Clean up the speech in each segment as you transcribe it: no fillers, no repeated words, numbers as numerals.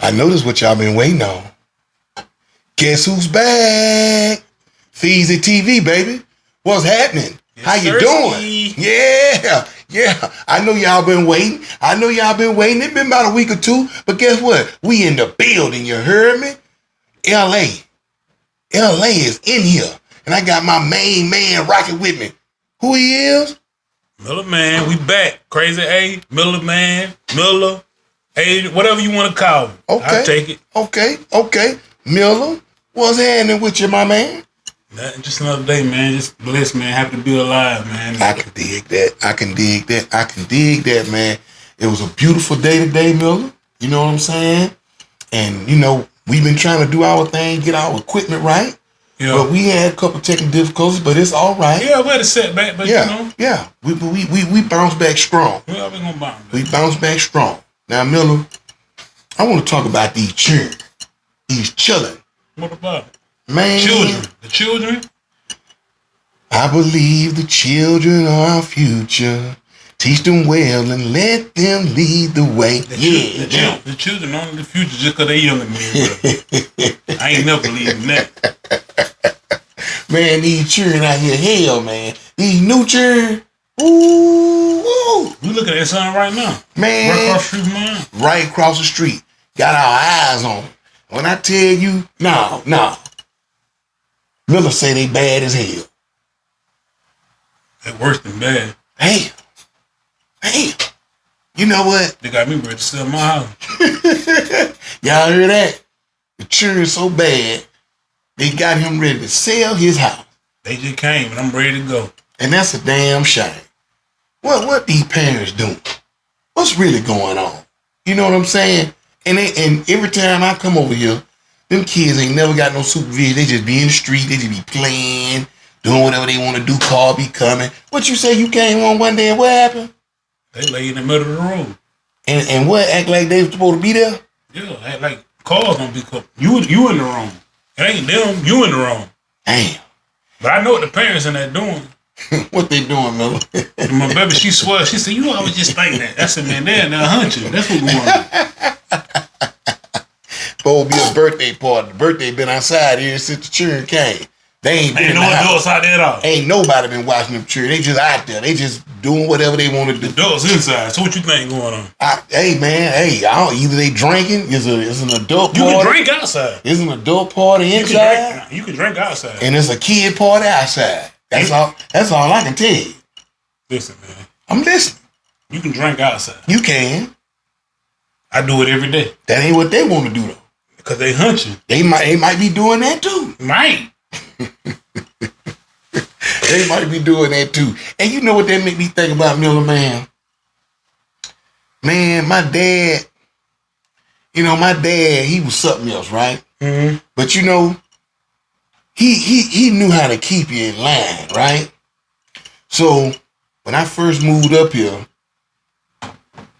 I know this what y'all been waiting on. Guess who's back? Feezy TV, baby. What's happening? Yes, how you doing? Yeah. I know y'all been waiting. It's been about a week or two. But guess what? We in the building, you heard me? LA is in here. And I got my main man rocking with me. Who he is? Miller Man, we back. Crazy A, Miller Man, Miller, A, whatever you want to call him. Okay. I'll take it. Okay. Miller, what's happening with you, my man? Nothing, just another day, man. Just blessed, man. Happy to be alive, man. I can dig that, man. It was a beautiful day today, Miller. You know what I'm saying? And, we've been trying to do our thing, get our equipment right. Yeah. But we had a couple technical difficulties, but it's all right. Yeah, we had a setback, but Yeah. We bounced back strong. Yeah, we gonna bounce back. We bounced back strong. Now, Miller, I want to talk about these children. These children. What about it? Man. The children? I believe the children are our future. Teach them well and let them lead the way. The children aren't the future just because they're younger than me. I ain't never believed in that. Man, these children out here, hell, man. These new children, ooh. We looking at something right now. Man. Right across the street from mine. Right across the street. Got our eyes on them. When I tell you, no. Miller say they bad as hell. They're worse than bad. Hey. You know what? They got me ready to sell my house. Y'all hear that? The children's so bad, they got him ready to sell his house. They just came and I'm ready to go. And that's a damn shame. What these parents doing? What's really going on? You know what I'm saying? And every time I come over here, them kids ain't never got no supervision. They just be in the street. They just be playing, doing whatever they want to do. Car be coming. What you say you came on one day and what happened? They lay in the middle of the road. And what? Act like they was supposed to be there? Yeah, act like cars don't be covered. You in the wrong. It ain't them. You in the wrong. Damn. But I know what the parents in there doing. What they doing, Miller? My baby, she swear. She said, "You always just think that." I said, "Man, they're hunching. That's what we want." Supposed to be a birthday party. The birthday been outside here since the children came. They ain't been no adults out there at all. Ain't nobody been watching them children. They just out there. They just doing whatever they want to do. The adults inside. So what you think going on? Either they drinking. It's an adult party. You can drink outside. It's an adult party inside. You can drink outside. And it's a kid party outside. That's all I can tell you. Listen, man. I'm listening. You can drink outside. You can. I do it every day. That ain't what they want to do though. Because they hunching. They might be doing that too. Might. They might be doing that too. And you know what that make me think about, Miller, man? Man, my dad, he was something else, right? Mm-hmm. But he knew how to keep you in line, right? So when I first moved up here,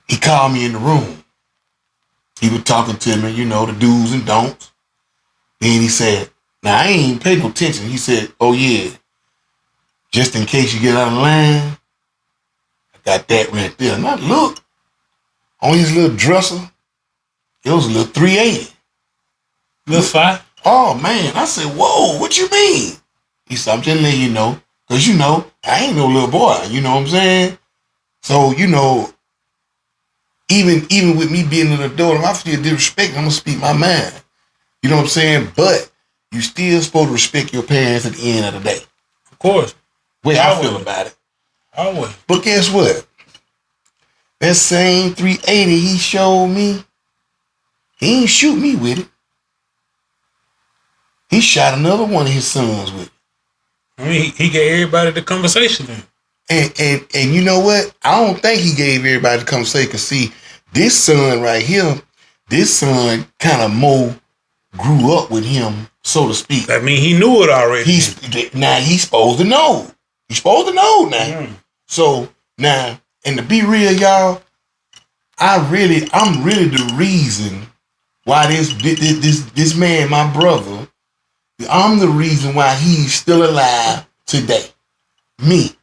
he called me in the room. He was talking to me, the do's and don'ts. Then he said, now I ain't paying no attention. He said, oh yeah, just in case you get out of line, I got that right there. And I look on his little dresser, it was a little 380. Little 5? Oh man, I said, whoa, what you mean? He said, I'm just letting you know, because I ain't no little boy, you know what I'm saying? So, even with me being an adult, if I feel disrespect, I'm going to speak my mind. You know what I'm saying? But you still supposed to respect your parents at the end of the day. Of course. Way I feel about it. Always. But guess what? That same 380 he showed me, he ain't shoot me with it. He shot another one of his sons with it. I mean, he gave everybody the conversation then. And you know what? I don't think he gave everybody the conversation. Because see, this son right here, kind of more grew up with him, so to speak. I mean, he knew it already. He's supposed to know. He's supposed to know now. Mm. So now, and to be real, y'all, I'm really the reason why this man, my brother, I'm the reason why he's still alive today. Me.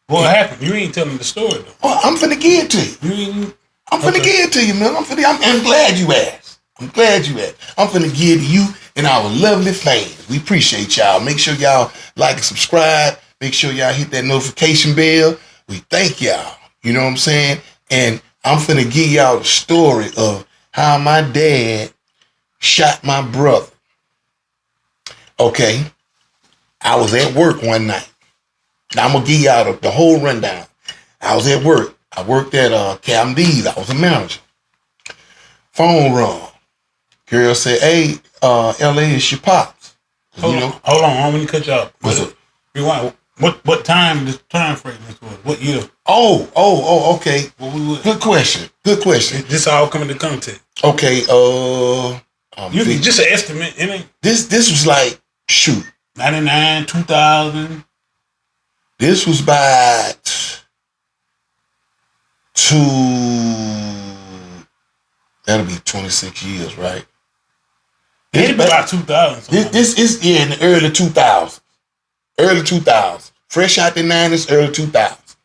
What happened? You ain't telling the story though. Oh, I'm finna give it to you. I'm finna give it to you, man. I'm glad you asked. I'm glad you at. I'm finna give to you and our lovely fans. We appreciate y'all. Make sure y'all like and subscribe. Make sure y'all hit that notification bell. We thank y'all. You know what I'm saying? And I'm finna give y'all the story of how my dad shot my brother. Okay. I was at work one night. Now I'm gonna give y'all the whole rundown. I was at work. I worked at Captain D's. I was a manager. Phone rung. Girl said, "Hey, LA, it's your pops." Hold on, I'm gonna cut you off. What's up? Rewind. What time frame this was? What year? Okay. Well, Good question. This all coming to context. Okay, You just an estimate, ain't this was like, shoot. 99, 2000. This was by that'll be 26 years, right? Maybe about 2000. This is in the early 2000s. Early 2000s. Fresh out the 90s, early 2000s.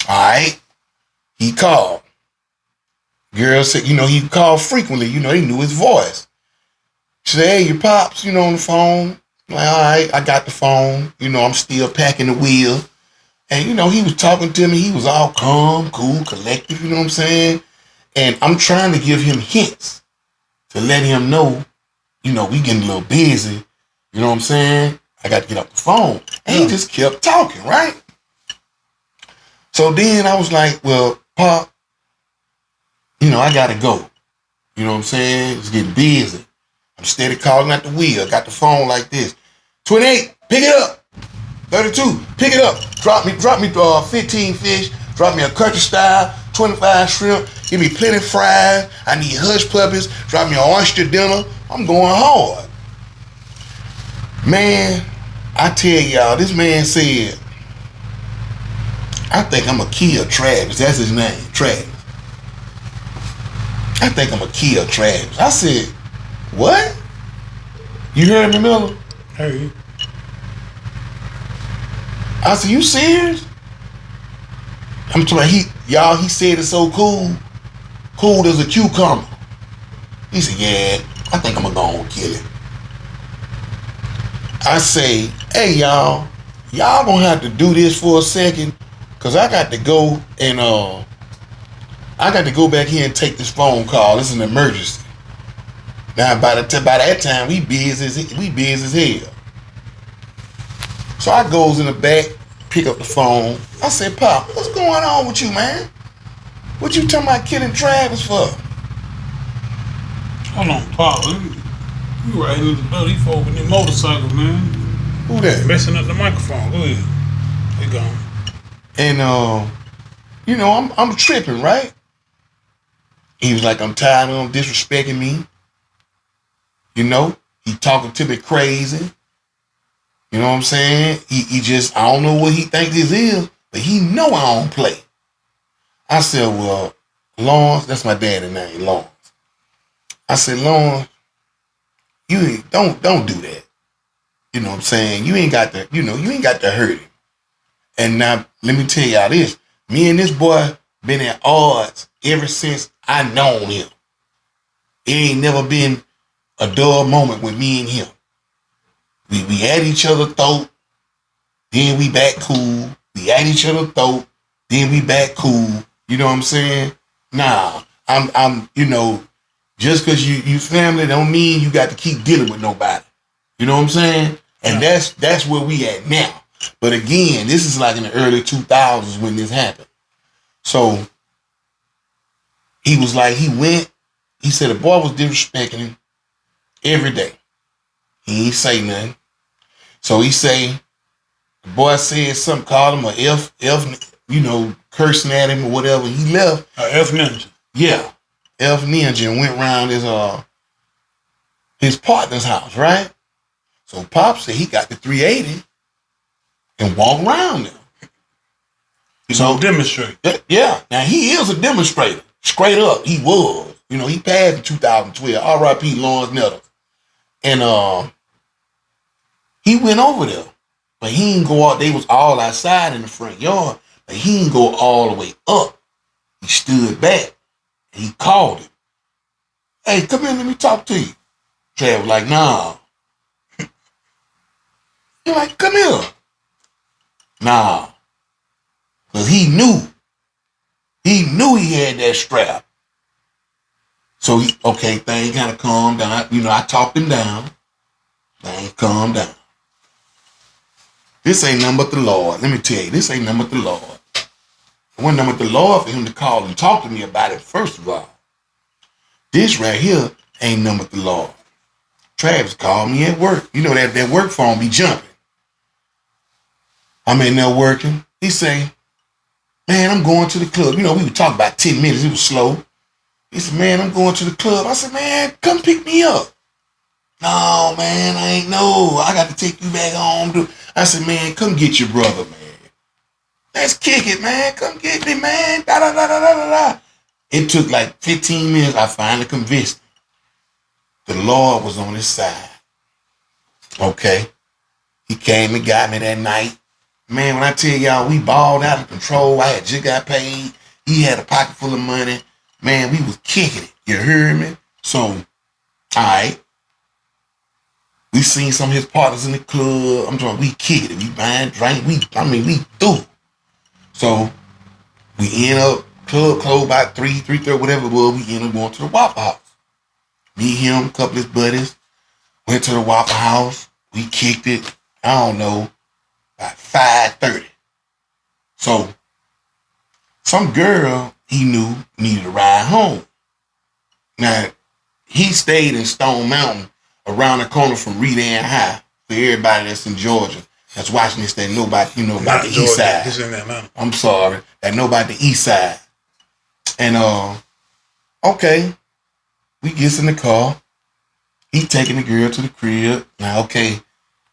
All right. He called. Girl said, he called frequently. He knew his voice. She said, "Hey, your pops, on the phone." I'm like, all right, I got the phone. I'm still packing the wheel. And, he was talking to me. He was all calm, cool, collective, you know what I'm saying? And I'm trying to give him hints to let him know, we getting a little busy. You know what I'm saying? I got to get off the phone. And he just kept talking, right? So then I was like, well, Pop, I got to go. You know what I'm saying? It's getting busy. I'm steady calling at the wheel. I got the phone like this. 28, pick it up. 32, pick it up. Drop me 15 fish. Drop me a country style, 25 shrimp. Give me plenty fries. I need hush puppies. Drop me an oyster dinner. I'm going hard. Man, I tell y'all, this man said, "I think I'm going to kill Travis." That's his name, Travis. "I think I'm going to kill Travis." I said, "What? You heard me, Miller?" Hey. I said, "You serious?" I'm telling he said it so cool as a cucumber. He said, "Yeah, I think I'm gonna go and kill him." I say, "Hey, y'all gonna have to do this for a second, cause I got to go and I got to go back here and take this phone call. It's an emergency." Now by that time we busy as hell. So I goes in the back, pick up the phone. I said, "Pop, what's going on with you, man? What you talking about killing Travis for?" Hold on, Paul. You right in the bloody folk with the motorcycle, man. Who that? Messing up the microphone. Go ahead. They gone. And I'm tripping, right? He was like, "I'm tired of him disrespecting me. He talking to me crazy. You know what I'm saying? He just, I don't know what he thinks this is, but he know I don't play." I said, "Well, Lawrence," that's my daddy's name, Lawrence. I said, "Lawrence, you don't do that. You know what I'm saying? You ain't got to hurt him." And now let me tell y'all this. Me and this boy been at odds ever since I known him. It ain't never been a dull moment with me and him. We at each other throat, then we back cool. We at each other throat, then we back cool. You know what I'm saying? Nah, I'm just because you family don't mean you got to keep dealing with nobody. You know what I'm saying? And that's where we at now. But again, this is like in the early 2000s when this happened. So he was like, he said the boy was disrespecting him every day. He ain't say nothing. So he say, the boy said something, called him a F, cursing at him or whatever. He left. F Ninja. Yeah. F Ninja, and went around his partner's house, right? So Pop said he got the 380 and walked around them. So demonstrate. Yeah. Now he is a demonstrator. Straight up, he was. He passed in 2012. R.I.P. Lawrence Nettles. And he went over there. But he didn't go out. They was all outside in the front yard. But he didn't go all the way up. He stood back. And he called him. Hey, come here, let me talk to you. Trav was like, nah. You're like, come here. Nah. Because he knew he had that strap. So thing kind of calmed down. You know, I talked him down. Thing calmed down. This ain't nothing but the Lord. Let me tell you, this ain't nothing but the Lord. It wasn't nothing but the Lord for him to call and talk to me about it, first of all. This right here ain't nothing but the Lord. Travis called me at work. You know that work phone be jumping. I'm in there working. He say, man, I'm going to the club. You know, we would talk about 10 minutes. It was slow. He said, man, I'm going to the club. I said, man, come pick me up. No, man, I ain't know. I got to take you back home. I said, man, come get your brother, man. Let's kick it, man. Come get me, man. Da, da, da, da, da, da. It took like 15 minutes. I finally convinced him. The Lord was on his side. Okay. He came and got me that night. Man, when I tell y'all, we balled out of control. I had just got paid. He had a pocket full of money. Man, we was kicking it. You heard me? So, all right. We seen some of his partners in the club. I'm talking, we kicked it. We buying drink. We through. So, we end up, club closed by 3:30, whatever it was. We end up going to the Waffle House. Me, him, a couple of his buddies. Went to the Waffle House. We kicked it. I don't know. About 5:30. So, some girl he knew needed a ride home. Now, he stayed in Stone Mountain around the corner from Redan High. For everybody that's in Georgia that's watching this, that nobody, you know, about the east side. This in that mountain. I'm sorry. That know about the east side. And, okay. We gets in the car. He taking the girl to the crib. Now, okay.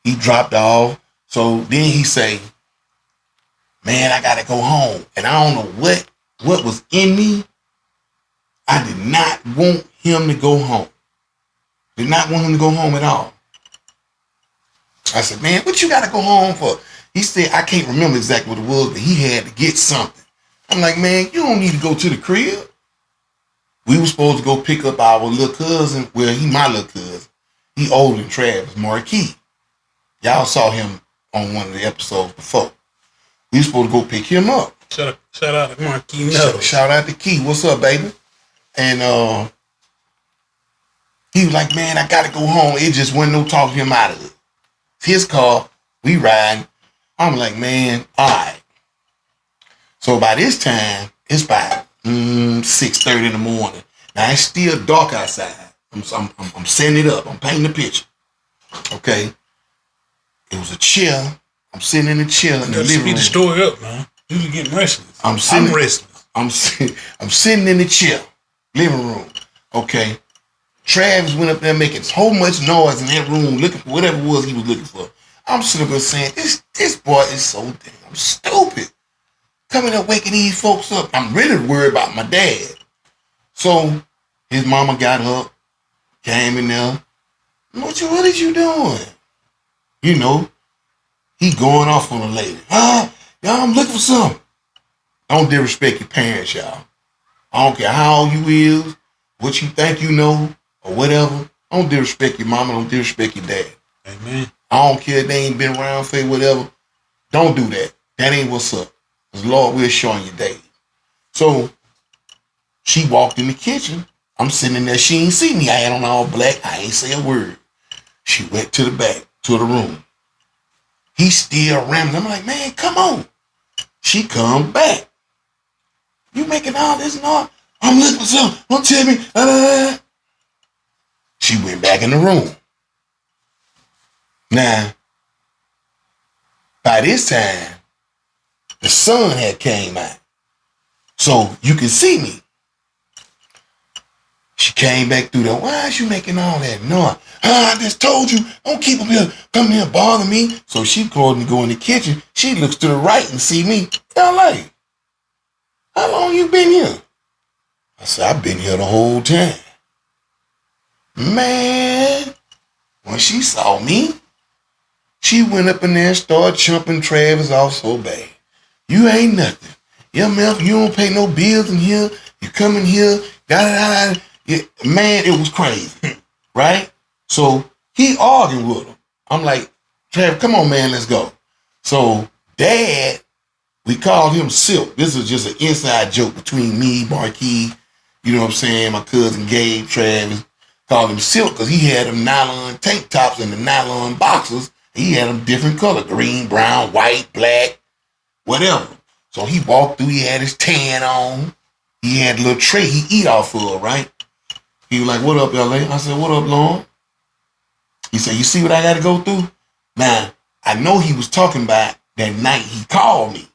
He dropped off. So then he say, man, I gotta go home. And I don't know what was in me. I did not want him to go home. Did not want him to go home at all. I said, man, what you gotta go home for? He said, I can't remember exactly what it was, but he had to get something. I'm like, man, you don't need to go to the crib. We were supposed to go pick up our little cousin. Well, he my little cousin. He older than Travis, Marquis. Y'all saw him on one of the episodes before. We were supposed to go pick him up. Shout out to Marquis Nettles. Shout out to Key. What's up, baby? And he was like, man, I gotta go home. It just wasn't no talking him out of it. His car, we riding. I'm like, man, all right. So by this time, it's about 6:30 in the morning. Now it's still dark outside. I'm setting it up. I'm painting the picture. Okay. It was a chair. I'm sitting in the chair in the living room. Speed the story up, man. You be getting restless. I'm restless. I'm sitting in the chair, living room. Okay. Travis went up there making so much noise in that room, looking for whatever it was he was looking for. I'm sitting up there saying, this boy is so damn stupid. Coming up waking these folks up. I'm really worried about my dad. So his mama got up, came in there. What is you doing? You know, he going off on a lady. Y'all, I'm looking for something. Don't disrespect your parents, y'all. I don't care how old you is, what you think you know, or whatever. Don't disrespect your mama, don't disrespect your dad. Amen. I don't care if they ain't been around for whatever. Don't do that. That ain't what's up. Because Lord will show you day. So she walked in the kitchen. I'm sitting in there. She ain't see me. I had on all black. I ain't say a word. She went to the back, to the room. He still rambling. I'm like, man, come on. She come back. You making all this noise? I'm looking for something. Don't tell me. She went back in the room. Now, by this time, the sun had came out. So you can see me. She came back through there. Why is you making all that noise? I just told you, don't keep him here, come here, bother me. So she called and go in the kitchen. She looks to the right and see me. LA, how long you been here? I said, I've been here the whole time. Man, when she saw me, she went up in there and started chumping Travis off so bad. You ain't nothing. Yeah, man, you don't pay no bills in here. You come in here, Yeah, man, it was crazy, right? So he arguing with him. I'm like, Trav, come on, man, let's go. So Dad, we called him Silk. This is just an inside joke between me, Marquis, you know what I'm saying, my cousin Gabe, Travis. Called him Silk because he had them nylon tank tops and the nylon boxers. He had them different color, green, brown, white, black, whatever. So he walked through, he had his tan on. He had a little tray he eat off of, right? He was like, what up, LA? I said, what up, Lon? He said, you see what I got to go through? Now, I know he was talking about that night he called me.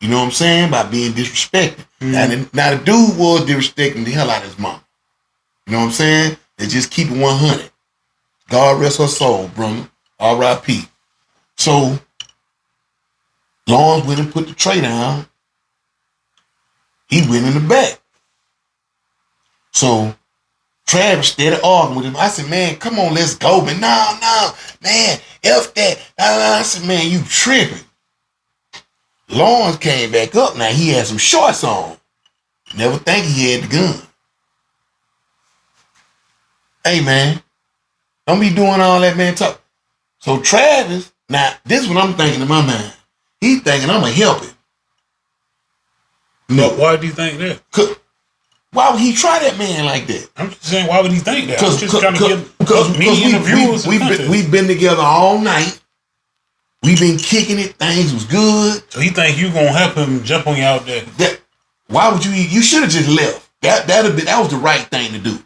You know what I'm saying? By being disrespected. Now, the dude was disrespecting the hell out of his mom. You know what I'm saying? They just keep it 100. God rest her soul, brother. R.I.P. So, Lawrence went and put the tray down. He went in the back. So, Travis started arguing with him. I said, man, come on, let's go. Man, no, man, F that. I said, man, you tripping. Lawrence came back up. Now, he had some shorts on. Never think he had the gun. Hey, man, don't be doing all that, man. Talk. So, Travis, now, this is what I'm thinking in my mind. He's thinking I'm going to help him. No. Why do you think that? Why would he try that man like that? I'm just saying, why would he think that? I'm just trying to give me interviewers. We've been together all night. We've been kicking it. Things was good. So he think you gonna help him jump on you out there? Why would you? You should have just left. That was the right thing to do.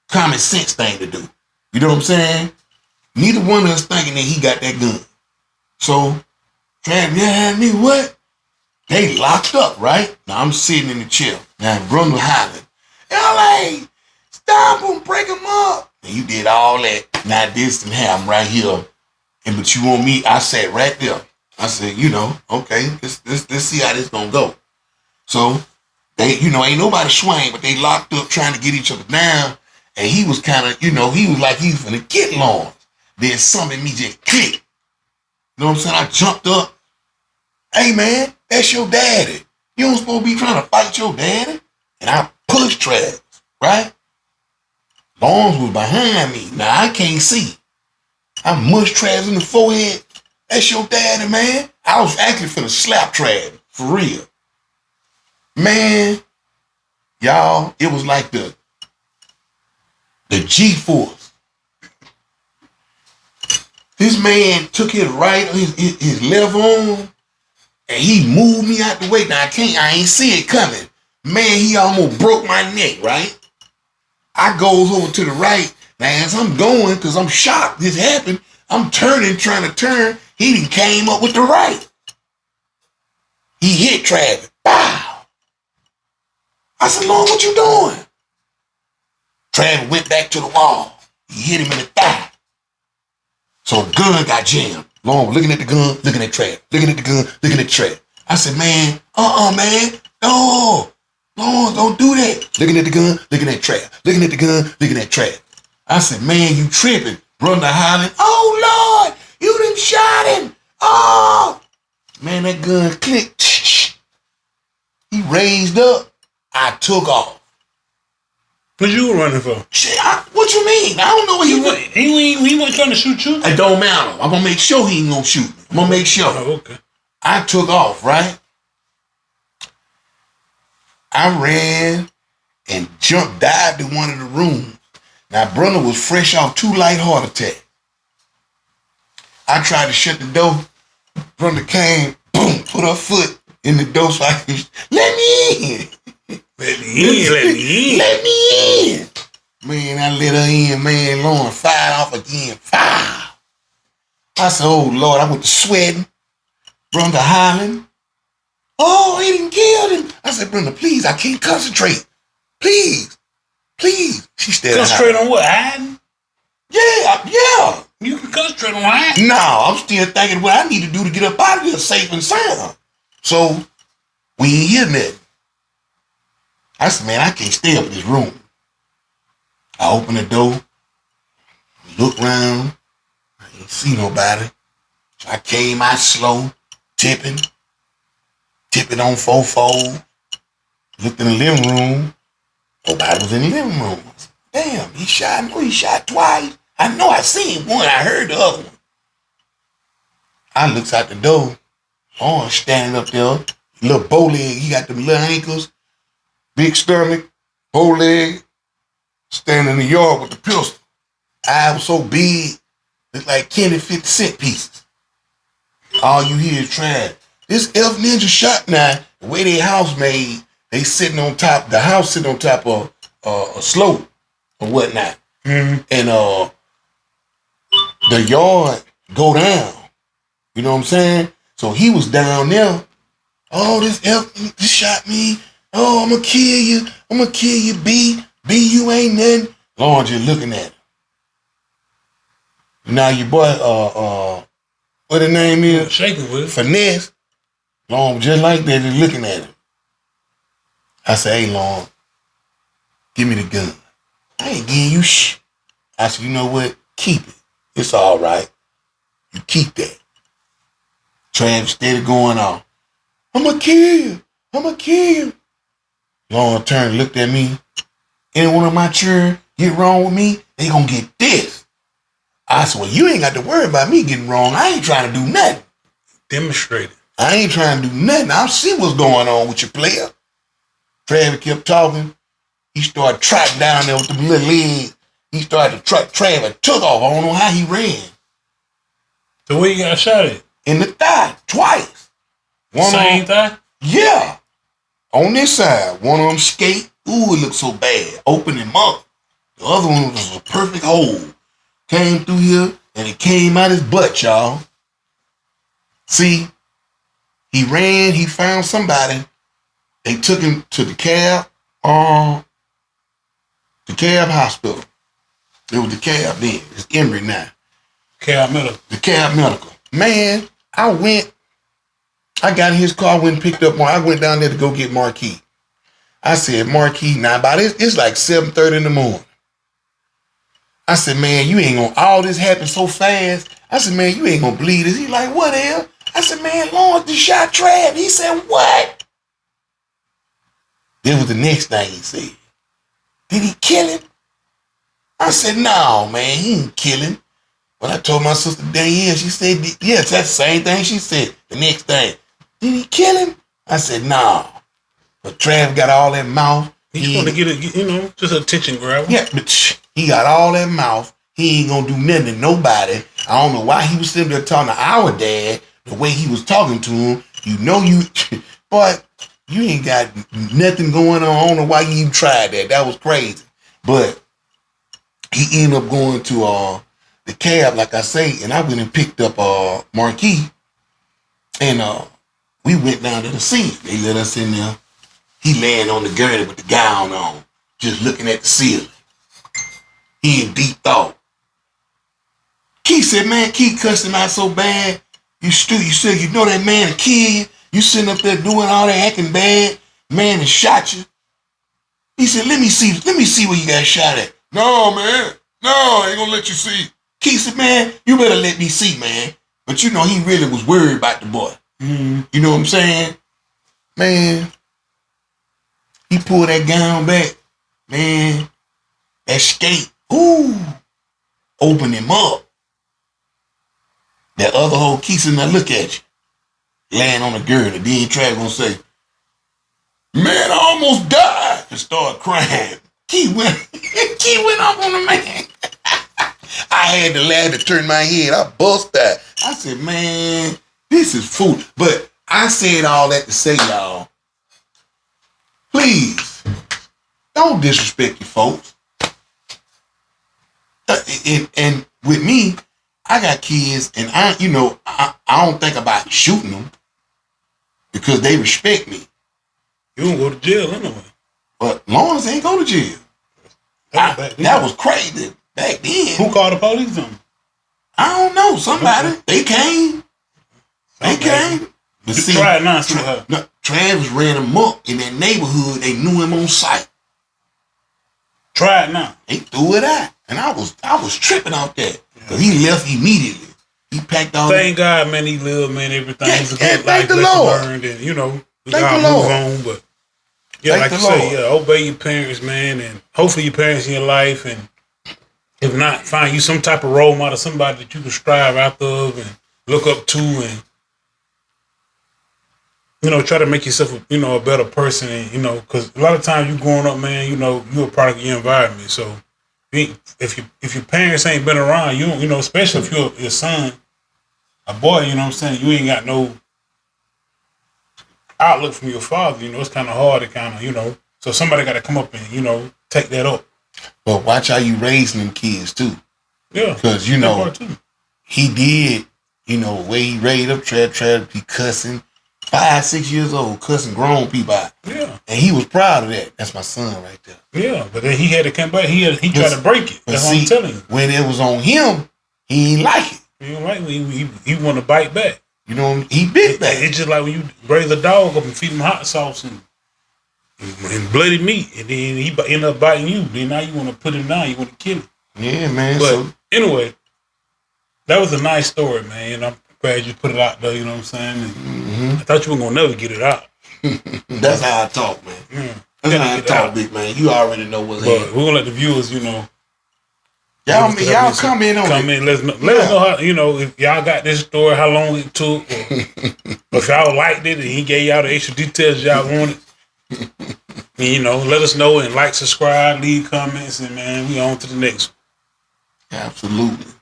Common sense thing to do. You know what I'm saying? Neither one of us thinking that he got that gun. So, Travis, yeah, me what? They locked up, right? Now I'm sitting in the chair. Now Bruno hollering, LA, stop him, break him up. And you did all that. Now this and I'm right here. And but you want me, I sat right there. I said, okay, let's see how this gonna go. So they, ain't nobody swing, but they locked up trying to get each other down. And he was kind of, he was like he was finna get Lawrence. Then something in me just clicked. You know what I'm saying? I jumped up. Hey man, that's your daddy. You don't supposed to be trying to fight your daddy. And I pushed Travis, right? Lawrence was behind me. Now I can't see. I mushed Travis in the forehead. That's your daddy, man. I was actually finna slap Travis, for real. Man, y'all, it was like the G-force. This man took his right, his left arm, and he moved me out the way. Now I ain't see it coming. Man, he almost broke my neck, right? I goes over to the right. Now as I'm going, because I'm shocked this happened, I'm turning, trying to turn. He done came up with the right. He hit Travis. Bow. I said, Lord, what you doing? Travis went back to the wall. He hit him in the thigh. So gun got jammed. Long looking at the gun, looking at Travis. Looking at the gun, looking at Travis. I said, man, man. No. Long, don't do that. Looking at the gun, looking at Travis. Looking at the gun, looking at Travis. I said, man, you tripping. Brother hollering, oh, Lord, you done shot him. Oh. Man, that gun clicked. He raised up. I took off. What you were running for? Shit, what you mean? I don't know what he went. He wasn't trying to shoot you? It don't matter. I'm going to make sure he ain't going to shoot me. I'm going to make sure. Oh, okay. I took off, right? I ran and dived in one of the rooms. Now, Brother was fresh off 2 light heart attacks. I tried to shut the door. Brother came, boom, put her foot in the door so I could, let me in. Let me in. Man, I let her in, man. Lauren fired off again. Fire. I said, oh, Lord, I went to sweating. Brother hollering. Oh, he didn't kill him. I said, Brenda, please, I can't concentrate. Please. She stayed concentrate on what? Hiding? Yeah. You can concentrate on hiding. No, I'm still thinking what I need to do to get up out of here safe and sound. So, we ain't hear nothing. I said, man, I can't stay up in this room. I opened the door, looked around, I ain't see nobody. So I came out slow, tipping on 4-4, looked in the living room, Nobody was in the living room. Damn, he shot. I know he shot twice. I know I seen one. I heard the other one. I looks out the door. Lawrence standing up there. Little bow leg. He got them little ankles. Big stomach. Bow leg. Standing in the yard with the pistol. Eye was so big. Looked like Kenny 50 cent pieces. All you hear is trash. This Elf Ninja shot now. The way they house made, they sitting on top. The house sitting on top of a slope or whatnot. Mm-hmm. And the yard go down. You know what I'm saying? So he was down there. Oh, this Elf just shot me. Oh, I'm gonna kill you. I'm gonna kill you, B. B, you ain't nothing. Lawrence just looking at him. Now your boy, what the name is? Shaking with it. Finesse. Lawrence just like that, just looking at him. I said, hey, Lawrence, give me the gun. I ain't giving you shit. I said, you know what? Keep it. It's all right. You keep that. Travis steady going on. I'm gonna kill you. I'm gonna kill you. Lawrence turned, looked at me. Any one of my children get wrong with me, they gonna get this. I said, well, you ain't got to worry about me getting wrong. I ain't trying to do nothing. Demonstrate it. I ain't trying to do nothing. I'll see what's going on with your player. Travis kept talking. He started trotting down there with the little legs. He started to trot. Travis took off. I don't know how he ran. So where you got shot at? In the thigh, twice. Same thigh? Yeah. On this side. One of them skate. Ooh, it looked so bad. Open him up. The other one was a perfect hole. Came through here, and it came out his butt, y'all. See? He ran. He found somebody. They took him to the cab hospital. It was the cab then. It's Emory now. Cab Medical. The cab medical. Man, I got in his car, went and picked up I went down there to go get Marquis. I said, Marquis, now by this, it's like 7:30 in the morning. I said, man, you ain't gonna, all this happened so fast. I said, man, you ain't gonna believe this. He like, what the hell? I said, man, Lawrence just shot Trav. He said, what? This was the next thing he said. Did he kill him? I said, no, man, he didn't kill him. When I told my sister Danielle, she said, yes, that's the same thing she said. The next thing, did he kill him? I said, no. But Trav got all that mouth. He's going to get a, just a attention grabber. Yeah, but he got all that mouth. He ain't going to do nothing to nobody. I don't know why he was sitting there talking to our dad the way he was talking to him. You know but you ain't got nothing going on. I don't know why you even tried that. That was crazy. But he ended up going to the cab, like I say, and I went and picked up Marquis, and we went down to the scene. They let us in there. He laying on the gurney with the gown on, just looking at the ceiling. He in deep thought. Keith said, man, Keith cussed him out so bad. You said, you know that man will kill you. You sitting up there doing all that acting bad. Man has shot you. He said, let me see where you got shot at. No, man. No, I ain't gonna let you see. Keith said, man, you better let me see, man. But you know, he really was worried about the boy. Mm-hmm. You know what I'm saying? Man, he pulled that gown back. Man, that skate, ooh, opened him up. That other whole Keith sitting there look at you, laying on the gurney. Then Trav gonna say, man, I almost died, and start crying. Keith went up on the man. I had to laugh to turn my head. I bust that. I said, man, this is food. But I said all that to say, y'all, please, don't disrespect your folks. And with me, I got kids, and I don't think about shooting them because they respect me. You don't go to jail anyway. But Lawrence ain't go to jail. That was crazy back then. Who called the police on him? I don't know. Somebody. Okay. They came. They came. But see, try it now. See what happened. Travis ran amok in that neighborhood. They knew him on sight. Try it now. They threw it out, and I was tripping out there because he left immediately. He packed all. Thank God, man. He lived, man. Everything. Yeah, He's a good thank life the Lord. Learned, and we thank gotta the move Lord. on. But Yeah, Thank like the you say, Lord. yeah, obey your parents, man, and hopefully your parents in your life, and if not, find you some type of role model, somebody that you can strive after of and look up to, and try to make yourself, a better person, and because a lot of times you growing up, man, you're a product of your environment. So if your parents ain't been around, you don't, especially if you're your son, a boy, you know what I'm saying, you ain't got no outlook from your father. It's kind of hard to so somebody got to come up and take that up. But watch how you raising them kids too. Yeah, because he did, the way he raised up, tried to be cussing, 5-6 years old, cussing grown people out. Yeah, and he was proud of that. That's my son right there. Yeah, but then he had to come back. He tried to break it. That's what I'm telling you. When it was on him, he ain't like it. He don't like it. He want to bite back. He bit back. It's just like when you raise a dog up and feed him hot sauce and bloody meat, and then he end up biting you. Then now you want to put him down. You want to kill him. Yeah, man. But anyway, that was a nice story, man. And I'm glad you put it out there. You know what I'm saying? I thought you were gonna never get it out. That's how I talk, man. That's how I talk, big man. You already know what's here. We're gonna let the viewers, Y'all comment on it. Comment. Let us know how, if y'all got this story, how long it took, or if y'all liked it and he gave y'all the extra details y'all wanted. And, let us know and like, subscribe, leave comments, and man, we on to the next one. Absolutely.